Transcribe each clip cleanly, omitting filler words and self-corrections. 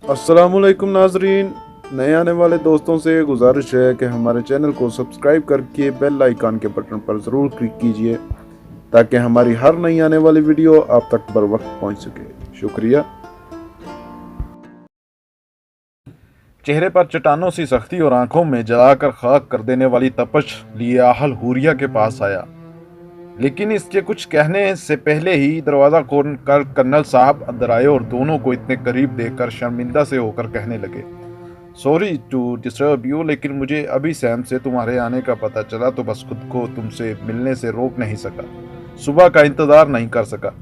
अस्सलाम वालेकुम नाजरीन। नए आने वाले दोस्तों से गुजारिश है कि हमारे चैनल को सब्सक्राइब करके बेल आइकन के बटन पर ज़रूर क्लिक कीजिए ताकि हमारी हर नई आने वाली वीडियो आप तक बर वक्त पहुँच सके। शुक्रिया। चेहरे पर चट्टानों सी सख्ती और आंखों में जलाकर खाक कर देने वाली तपश लिए आहल हुरिया के पास आया, लेकिन इसके कुछ कहने से पहले ही दरवाज़ा खोल कर कर्नल साहब अंदर आए और दोनों को इतने करीब देखकर शर्मिंदा से होकर कहने लगे, सॉरी टू डिस्टर्ब यू, लेकिन मुझे अभी सैम से तुम्हारे आने का पता चला तो बस खुद को तुमसे मिलने से रोक नहीं सका, सुबह का इंतज़ार नहीं कर सका।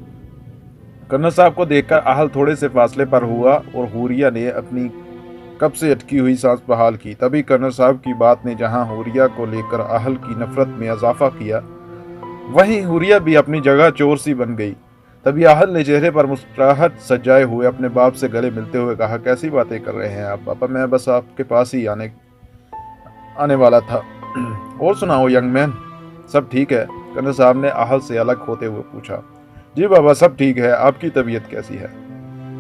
कर्नल साहब को देखकर आहल थोड़े से फासले पर हुआ और हुरिया ने अपनी कब से अटकी हुई सांस बहाल की। तभी कर्नल साहब की बात ने जहां हुरिया को लेकर आहल की नफरत में इजाफा किया, वहीं हुरिया भी अपनी जगह चोर सी बन गई। तभी आहल ने चेहरे पर मुस्कुराहट सजाए हुए अपने बाप से गले मिलते हुए कहा, कैसी बातें कर रहे हैं आप पापा, मैं बस आपके पास ही आने वाला था। और सुनाओ यंग मैन, सब ठीक है? कर्नल साहब ने आहल से अलग होते हुए पूछा। जी बाबा, सब ठीक है। आपकी तबीयत कैसी है?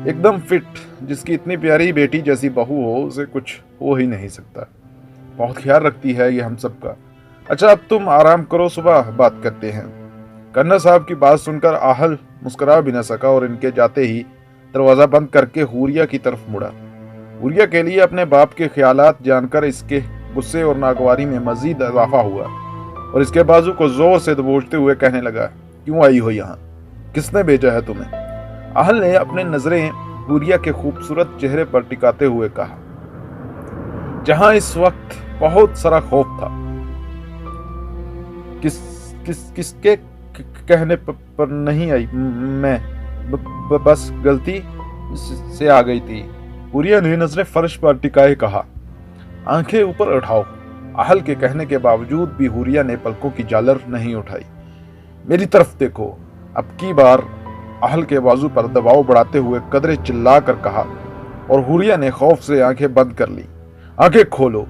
एकदम फिट। जिसकी इतनी प्यारी बेटी जैसी बहू हो उसे कुछ हो ही नहीं सकता। बहुत ख्याल रखती है ये हम सबका। अच्छा, अब तुम आराम करो, सुबह बात करते हैं। कर्नल साहब की बात सुनकर आहल मुस्कुरा भी न सका और इनके जाते ही दरवाज़ा बंद करके हुरिया की तरफ मुड़ा। हुरिया के लिए अपने बाप के ख्यालात जानकर इसके गुस्से और नागवारी में मजीद इजाफा हुआ और इसके बाजू को जोर से दबोचते हुए कहने लगा, क्यों आई हो यहाँ? किसने भेजा है तुम्हें? आहल ने अपने नजरें हुरिया के खूबसूरत चेहरे पर टिकाते हुए कहा, जहां इस वक्त बहुत सारा खौफ था। किसके कहने पर नहीं आई, मैं बस गलती से आ गई थी। हुरिया ने नजरें फर्श पर टिकाए कहा, आंखें ऊपर उठाओ। आहल के कहने के बावजूद भी हुरिया ने पलकों की झालर नहीं उठाई। मेरी तरफ देखो। अब की बार आहल के बाजू पर दबाव बढ़ाते हुए कदरे चिल्ला कर कहा और हुरिया ने खौफ से आंखें बंद कर ली। आंखें खोलो।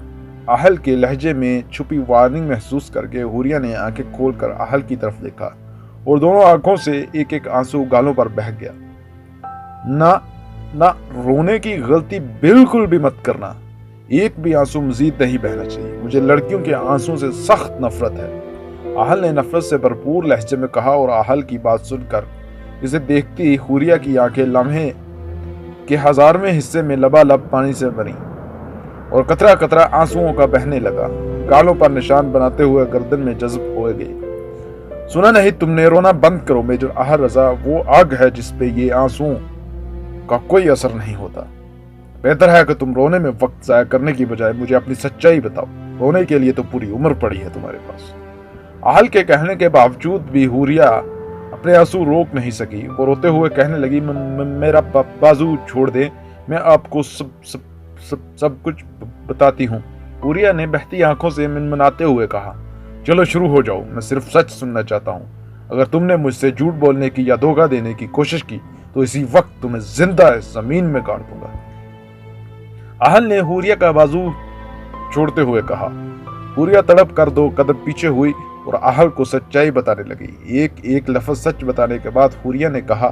आहल के लहजे में छुपी वार्निंग महसूस करके हुरिया ने आंखें खोलकर आहल की तरफ देखा और दोनों आंखों से एक एक आंसू गालों पर बह गया। ना, रोने की गलती बिल्कुल भी मत करना। एक भी आंसू मजीद नहीं बहना चाहिए। मुझे लड़कियों के आंसुओं से सख्त नफरत है, आहल ने नफरत से भरपूर लहजे में कहा। और आहल की बात सुनकर इसे देखती हुरिया की आंखें लम्हे के हजारवें हिस्से में लबालब पानी से भरी और कतरा कतरा आंसुओं का बहने लगा। गालों पर निशान बनाते हुए गर्दन में जज्ब हो गई। सुना नहीं तुमने? रोना बंद करो मेजर आहल रजा वो आग है जिसपे ये आंसुओं का कोई असर नहीं होता। बेहतर है कि तुम रोने में वक्त जाया करने की बजाय मुझे अपनी सच्चाई बताओ। रोने के लिए तो पूरी उम्र पड़ी है तुम्हारे पास। आहल के कहने के बावजूद भी हुरिया अपने आंसू रोक नहीं सकी और रोते हुए कहने लगी, मेरा बाजू छोड़ दे, मैं आपको सब कुछ बताती हूँ। हुरिया ने बहती आंखों से मिनमिनाते हुए कहा, चलो शुरू हो जाओ, मैं सिर्फ सच सुनना चाहता हूँ। अगर तुमने मुझसे झूठ बोलने की या धोखा देने की कोशिश की तो इसी वक्त तुम्हें जिंदा जमीन में गाड़ दूंगा। आहल ने हुरिया का बाजू छोड़ते हुए कहा। हुरिया तड़प कर 2 कदम पीछे हुई और आहल को सच्चाई बताने लगी। एक एक लफ्ज सच बताने के बाद हुरिया ने कहा,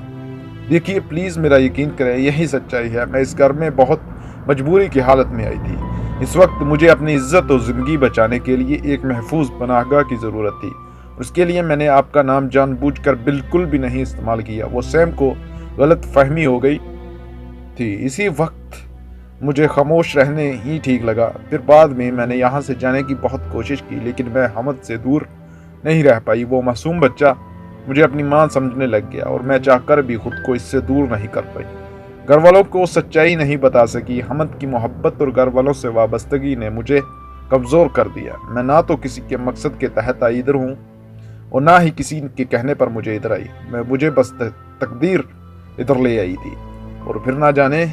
देखिए प्लीज मेरा यकीन करें, यही सच्चाई है। मैं इस घर में बहुत मजबूरी की हालत में आई थी। इस वक्त मुझे अपनी इज्जत और जिंदगी बचाने के लिए एक महफूज पनाहगाह की जरूरत थी। उसके लिए मैंने आपका नाम जानबूझकर बिल्कुल भी नहीं इस्तेमाल किया। वो सैम को गलत फहमी हो गई थी। इसी वक्त मुझे खामोश रहने ही ठीक लगा। फिर बाद में मैंने यहाँ से जाने की बहुत कोशिश की, लेकिन मैं हमद से दूर नहीं रह पाई। वो मासूम बच्चा मुझे अपनी मां समझने लग गया और मैं चाहकर भी खुद को इससे दूर नहीं कर पाई। घर वालों को सच्चाई नहीं बता सकी। हमद की मोहब्बत और घर वालों से वाबस्तगी ने मुझे कमज़ोर कर दिया। मैं ना तो किसी के मकसद के तहत इधर हूँ और ना ही किसी के कहने पर मुझे इधर आई। मुझे बस तकदीर इधर ले आई थी और फिर ना जाने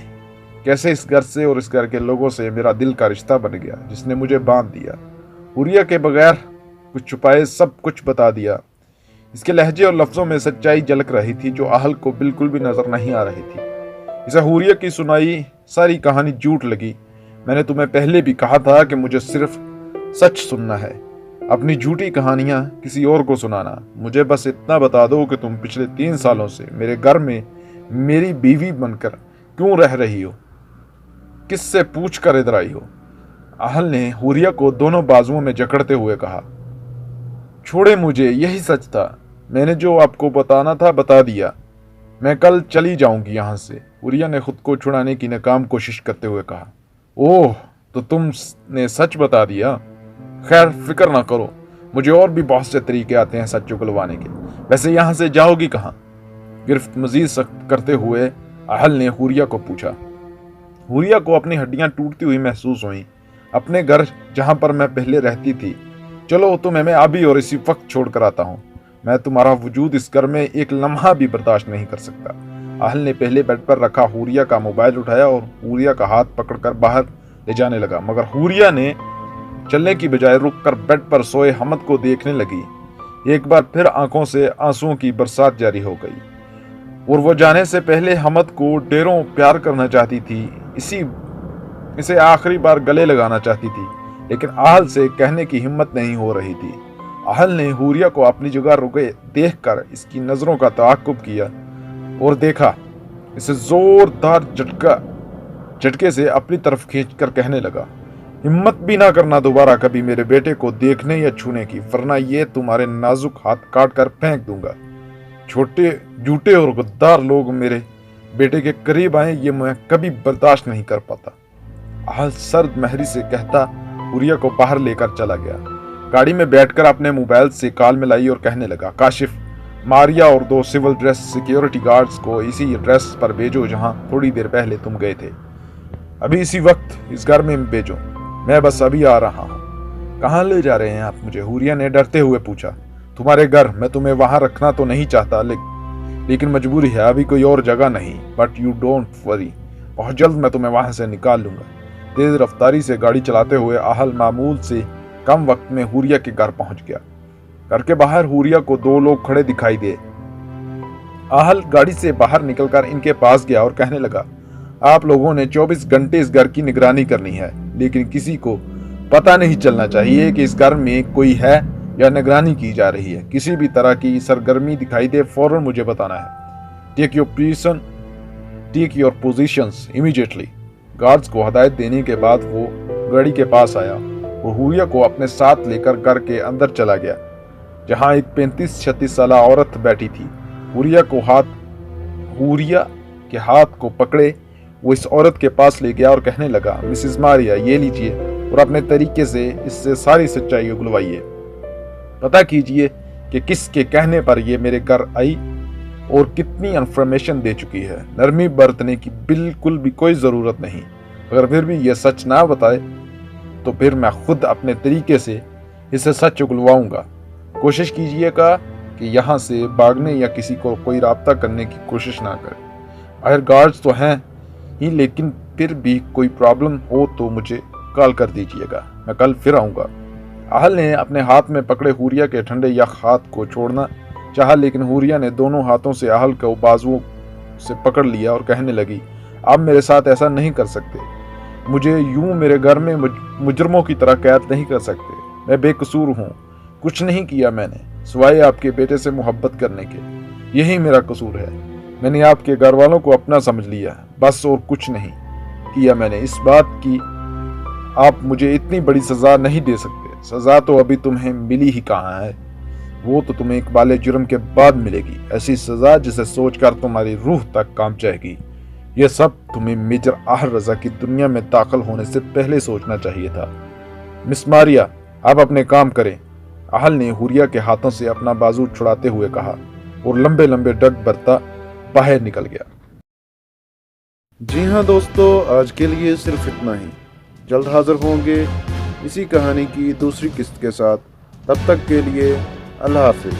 कैसे इस घर से और इस घर के लोगों से मेरा दिल का रिश्ता बन गया, जिसने मुझे बांध दिया। हुरिया के बगैर कुछ छुपाए सब कुछ बता दिया। इसके लहजे और लफ्जों में सच्चाई झलक रही थी जो आहल को बिल्कुल भी नजर नहीं आ रही थी। इसे हुरिया की सुनाई सारी कहानी झूठ लगी। मैंने तुम्हें पहले भी कहा था कि मुझे सिर्फ सच सुनना है, अपनी झूठी कहानियां किसी और को सुनाना। मुझे बस इतना बता दो कि तुम पिछले 3 सालों से मेरे घर में मेरी बीवी बनकर क्यों रह रही हो। किससे पूछ कर इधर आई हो? आहल ने हुरिया को दोनों बाजुओं में जकड़ते हुए कहा। छोड़े मुझे, यही सच था। मैंने जो आपको बताना था बता दिया। मैं कल चली जाऊंगी यहाँ से, हुरिया ने खुद को छुड़ाने की नाकाम कोशिश करते हुए कहा। ओह, तो तुमने सच बता दिया। खैर फिक्र ना करो, मुझे और भी बहुत से तरीके आते हैं सच उगलवाने के। वैसे यहाँ से जाओगी कहाँ? गिरफ्त मजीद सख्त करते हुए आहल ने हुरिया को पूछा। हुरिया को अपनी हड्डियां टूटती हुई महसूस हुई। अपने घर जहां पर मैं पहले रहती थी। चलो तुम्हें मैं अभी और इसी वक्त छोड़ कर आता हूँ। मैं तुम्हारा वजूद इस घर में एक लम्हा भी बर्दाश्त नहीं कर सकता। आहल ने पहले बेड पर रखा हुरिया का मोबाइल उठाया और हुरिया का हाथ पकड़कर बाहर ले जाने लगा, मगर हुरिया ने चलने की बजाय रुककर बेड पर सोए हमद को देखने लगी। एक बार फिर आंखों से आंसुओं की बरसात जारी हो गई और वो जाने से पहले हमद को ढेरों प्यार करना चाहती थी, इसे आखिरी बार गले लगाना चाहती थी, लेकिन आहल से कहने की हिम्मत नहीं हो रही थी। आहल ने हुरिया को अपनी जगह रुके देखकर इसकी नजरों का ताक़ुब किया और देखा। इसे जोरदार झटके से अपनी तरफ खींचकर कहने लगा, हिम्मत भी ना करना दोबारा कभी मेरे बेटे को देखने या छूने की, वरना ये तुम्हारे नाजुक हाथ काट कर फेंक दूंगा। छोटे झूठे और गद्दार लोग मेरे बेटे के करीब आए, ये मैं कभी बर्दाश्त नहीं कर पाता। आहल सर्द महरी से कहता हुरिया को बाहर लेकर चला गया। गाड़ी में बैठकर अपने मोबाइल से कॉल मिलाई और कहने लगा, काशिफ, मारिया और 2 सिविल ड्रेस सिक्योरिटी गार्ड्स को इसी एड्रेस पर भेजो जहां थोड़ी देर पहले तुम गए थे। अभी इसी वक्त इस घर में भेजो, मैं बस अभी आ रहा हूँ। कहाँ ले जा रहे हैं आप मुझे? हुरिया ने डरते हुए पूछा। तुम्हारे घर। मैं तुम्हें वहां रखना तो नहीं चाहता, लेकिन मजबूरी है, अभी कोई और जगह नहीं। बट यू डोंट वरी, बहुत जल्द मैं तुम्हें वहां से निकाल लूंगा। तेज रफ्तारी से गाड़ी चलाते हुए आहल मामूल से कम वक्त में हुरिया के घर पहुंच गया। घर के बाहर हुरिया को 2 लोग खड़े दिखाई दे। आहल गाड़ी से बाहर निकलकर इनके पास गया और कहने लगा, आप लोगों ने 24 घंटे इस घर की निगरानी करनी है, लेकिन किसी को पता नहीं चलना चाहिए कि इस घर में कोई है या निगरानी की जा रही है। किसी भी तरह की सरगर्मी दिखाई दे फौरन मुझे बताना है। Take your positions immediately. Guards को हदायत देने के बाद वो गाड़ी के पास आया और हुरिया को अपने साथ लेकर घर के अंदर चला गया, जहां एक 35-36 साल औरत बैठी थी। हुरिया के हाथ को पकड़े वो इस औरत के पास ले गया और कहने लगा, मिसेस मारिया, ये लीजिए और अपने तरीके से इससे सारी सच्चाई उगलवाइए। पता कीजिए कि किसके कहने पर ये मेरे घर आई और कितनी इन्फॉर्मेशन दे चुकी है। नरमी बरतने की बिल्कुल भी कोई ज़रूरत नहीं। अगर फिर भी ये सच ना बताए तो फिर मैं खुद अपने तरीके से इसे सच उगलवाऊंगा। कोशिश कीजिएगा कि यहाँ से भागने या किसी को कोई राब्ता करने की कोशिश ना करें। आखिर गार्ड्स तो हैं ही, लेकिन फिर भी कोई प्रॉब्लम हो तो मुझे कॉल कर दीजिएगा। मैं कल फिर आऊँगा। आहल ने अपने हाथ में पकड़े हुरिया के ठंडे यख हाथ को छोड़ना चाहा, लेकिन हुरिया ने दोनों हाथों से आहल को बाजुओं से पकड़ लिया और कहने लगी, आप मेरे साथ ऐसा नहीं कर सकते। मुझे यूं मेरे घर में मुजरमों की तरह कैद नहीं कर सकते। मैं बेकसूर हूँ, कुछ नहीं किया मैंने सिवाय आपके बेटे से मोहब्बत करने के। यही मेरा कसूर है। मैंने आपके घर वालों को अपना समझ लिया, बस, और कुछ नहीं किया मैंने। इस बात की आप मुझे इतनी बड़ी सजा नहीं दे सकते। सजा तो अभी तुम्हें मिली ही कहाँ है, वो तो तुम्हें इकबाल जुर्म के बाद मिलेगी। ऐसी सजा जिसे सोचकर तुम्हारी रूह तक कांप जाएगी। यह सब तुम्हें मेजर आहल रजा की दुनिया में दाखिल होने से पहले सोचना चाहिए था। मिस मारिया, आप अपने काम करें। आहल ने हुरिया के हाथों से अपना बाजू छुड़ाते हुए कहा और लंबे लंबे डग भरता बाहर निकल गया। जी हाँ दोस्तों, आज के लिए सिर्फ इतना ही। जल्द हाजिर होंगे इसी कहानी की दूसरी किस्त के साथ। तब तक के लिए अल्लाह हाफिज।